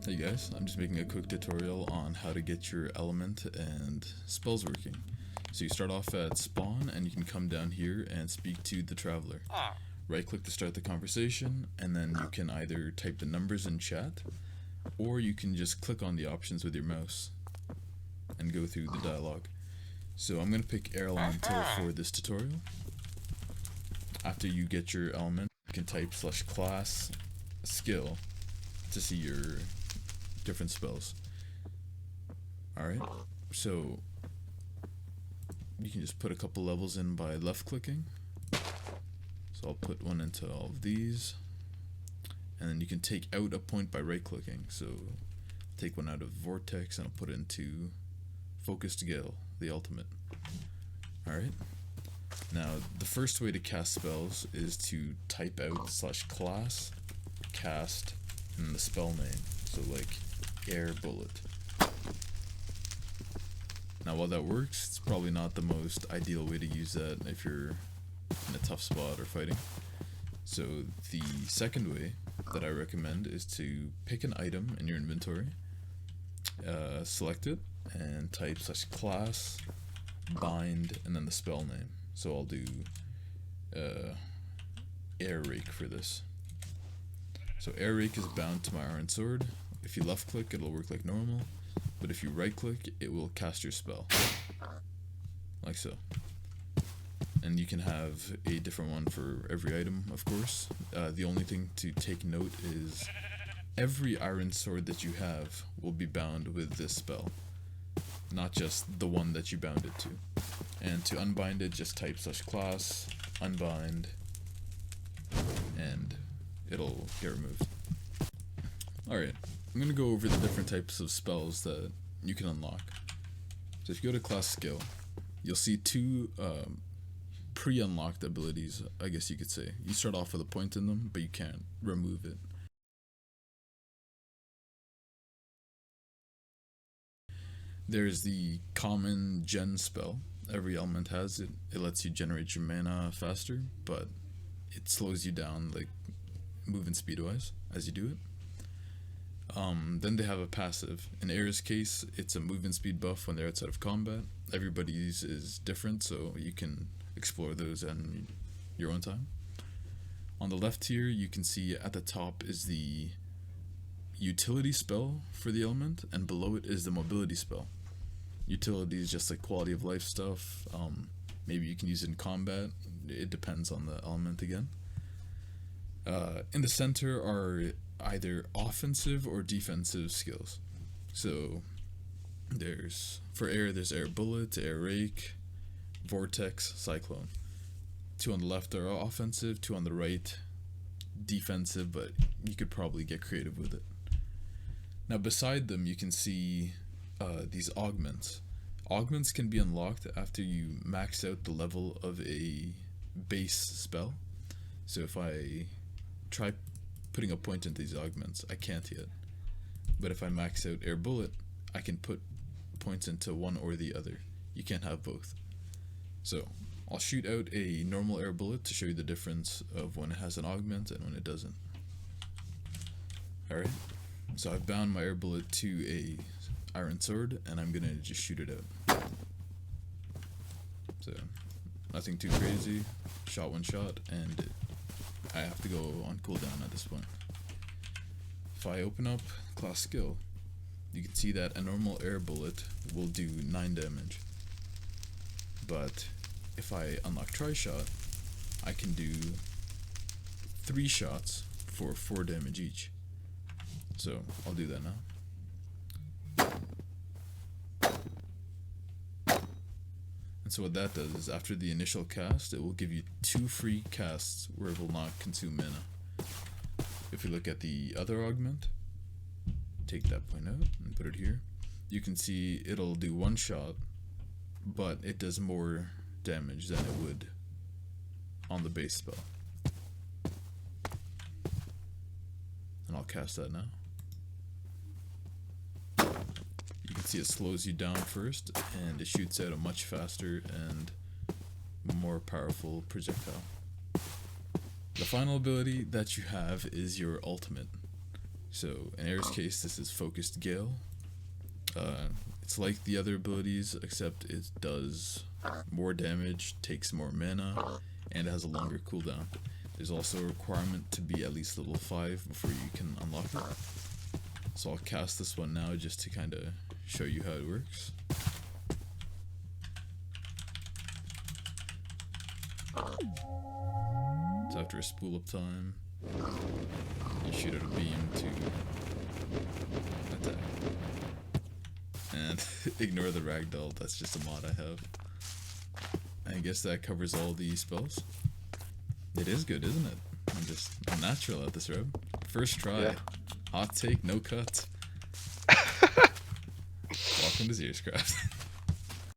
Hey guys, I'm just making a quick tutorial on how to get your element and spells working. So you start off at spawn and you can come down here and speak to the traveler. Right click to start the conversation, and then you can either type the numbers in chat or you can just click on the options with your mouse and go through the dialogue. So I'm going to pick Elemental for this tutorial. After you get your element, you can type /class skill to see your different spells. Alright, so you can just put a couple levels in by left clicking. So I'll put one into all of these, and then you can take out a point by right clicking. So take one out of Vortex and I'll put it into Focused Gale, the ultimate. Alright, now the first way to cast spells is to type out /class cast and the spell name. So like air bullet. Now while that works, it's probably not the most ideal way to use that if you're in a tough spot or fighting. So the second way that I recommend is to pick an item in your inventory, select it, and type /class bind and then the spell name. So I'll do air rake for this. So air rake is bound to my iron sword. If you left click, it'll work like normal, but if you right click, it will cast your spell, like so. And you can have a different one for every item, of course. The only thing to take note is every iron sword that you have will be bound with this spell, not just the one that you bound it to. And to unbind it, just type /class unbind and it'll get removed. Alright, I'm going to go over the different types of spells that you can unlock. So if you go to class skill, you'll see two pre-unlocked abilities, I guess you could say. You start off with a point in them, but you can't remove it. There's the common gen spell. Every element has it. It lets you generate your mana faster, but it slows you down, like movement speed wise, as you do it. Then they have a passive. In Air's case, it's a movement speed buff when they're outside of combat. Everybody's is different, so you can explore those in your own time. On the left here, you can see at the top is the utility spell for the element, and below it is the mobility spell. Utility is just like quality of life stuff. Maybe you can use it in combat. It depends on the element again. In the center are either offensive or defensive skills. So for air, there's air bullet, air rake, vortex, cyclone. Two on the left are offensive, two on the right defensive, but you could probably get creative with it. Now beside them you can see these augments. Augments can be unlocked after you max out the level of a base spell. So if I try putting a point into these augments, I can't yet. But if I max out air bullet, I can put points into one or the other. You can't have both. So I'll shoot out a normal air bullet to show you the difference of when it has an augment and when it doesn't. Alright, so I've bound my air bullet to a iron sword and I'm gonna just shoot it out. So nothing too crazy, shot one shot, and I have to go on cooldown at this point. If I open up class skill, you can see that a normal air bullet will do 9 damage. But if I unlock tri-shot, I can do 3 shots for 4 damage each. So I'll do that now. And so what that does is after the initial cast, it will give you 2 free casts where it will not consume mana. If we look at the other augment, take that point out and put it here, you can see it'll do 1 shot, but it does more damage than it would on the base spell. And I'll cast that now. You can see it slows you down first, and it shoots out a much faster and more powerful projectile. The final ability that you have is your ultimate. So in Air's case, this is Focused Gale. It's like the other abilities, except it does more damage, takes more mana, and it has a longer cooldown. There's also a requirement to be at least level 5 before you can unlock it. So I'll cast this one now just to kind of show you how it works. So after a spool up time, you shoot out a beam to attack. And ignore the ragdoll, that's just a mod I have. I guess that covers all the spells. It is good, isn't it? I'm natural at this, Rob. First try. Yeah. Hot take, no cut. Welcome to XerusCraft.